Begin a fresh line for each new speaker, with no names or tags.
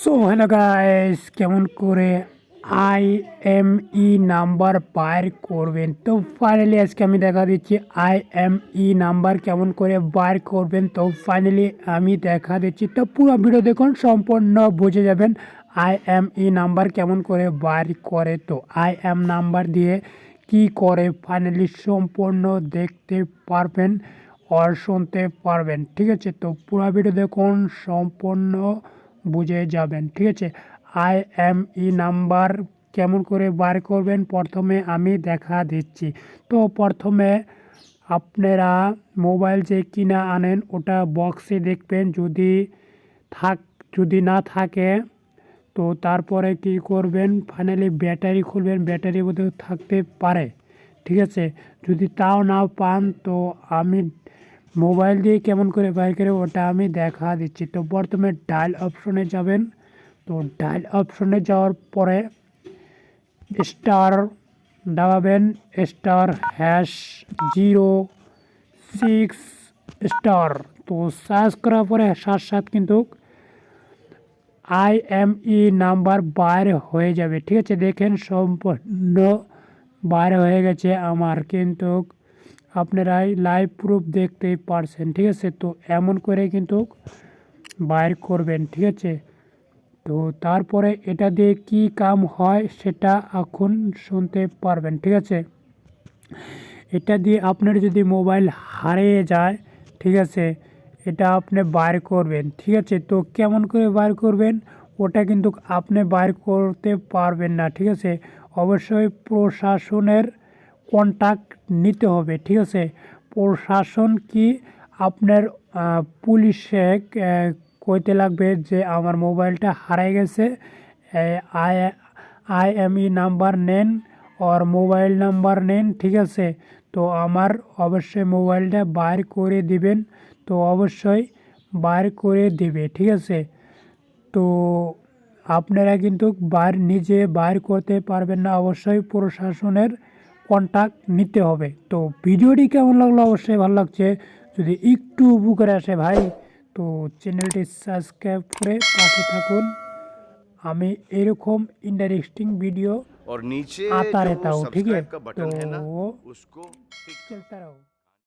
So hello guys, কেমন করে IME number বাইর করবেন। তো ফাইনালি আজকে আমি দেখা দিচ্ছি আইএমই নাম্বার কেমন করে বাইর করবেন। তো ফাইনালি আমি দেখা দিচ্ছি, তো পুরো ভিডিও দেখুন, সম্পূর্ণ বুঝে যাবেন আইএমই নাম্বার কেমন করে বাইর করে। তো আইএম নাম্বার দিয়ে কি করে ফাইনালি সম্পূর্ণ দেখতে পারবেন আর শুনতে পারবেন। ঠিক আছে, তো পুরো ভিডিও দেখুন, সম্পূর্ণ বুঝে যাবেন। ঠিক আছে, আইএমই নাম্বার কেমন করে বার করবেন প্রথমে আমি দেখা দিচ্ছি। তো প্রথমে আপনারা মোবাইল যে কিনা আনেন ওটা বক্সে দেখবেন, যদি না থাকে তো তারপরে কি করবেন, ফাইনালি ব্যাটারি খুলবেন, ব্যাটারির মধ্যে থাকতে পারে। ঠিক আছে, যদি তাও না পান তো আমি মোবাইল দিয়ে কেমন করে বাইর করে ওটা আমি দেখা দিচ্ছি। তো প্রথমে ডায়াল অপশনে যাবেন। তো ডায়াল অপশনে যাওয়ার পরে স্টার দাবাবেন, *#06 তো সার্চ করার পরে সাথে কিন্তু আইএমই নাম্বার বাইর হয়ে যাবে। ঠিক আছে, দেখেন সম্পূর্ণ বাইর হয়ে গেছে আমার, কিন্তু আপনারাই লাইভ প্রুফ দেখতেই পারছেন। ঠিক আছে, তো এমন করে কিন্তু বাইর করবেন। ঠিক আছে, তো তারপরে এটা দিয়ে কি কাম হয় সেটা এখন শুনতে পারবেন। ঠিক আছে, এটা দিয়ে আপনার যদি মোবাইল হারিয়ে যায়, ঠিক আছে, এটা আপনি বাইর করবেন। ঠিক আছে, তো কেমন করে বাইর করবেন ওটা কিন্তু আপনি বাইর করতে পারবেন না। ঠিক আছে, অবশ্যই প্রশাসনের কন্ট্যাক্ট নিতে হবে। ঠিক আছে, প্রশাসন কি আপনার পুলিশে কইতে লাগবে যে আমার মোবাইলটা হারিয়ে গেছে, আই আইএমই নাম্বার নেন আর মোবাইল নাম্বার নেন। ঠিক আছে, তো আমার অবশ্যই মোবাইলটা বাইর করে দিবেন। তো অবশ্যই বাইর করে দিবে। ঠিক আছে, তো আপনারা কিন্তু নিজে বাইর করতে পারবেন না, অবশ্যই প্রশাসনের কন্ট্যাক্ট নিতে হবে। তো ভিডিওটি কেমন লাগলো, অবশ্যই ভালো লাগছে যদি একটু উপকারে আসে ভাই, তো চ্যানেলটি সাবস্ক্রাইব করে পাশে থাকুন। আমি এরকম ইন্টারেস্টিং ভিডিও
और नीचे
आता
जो
रहता हूँ। ठीक है,
सब्सक्राइब का
तो
बटन है ना, उसको
चलता रहो।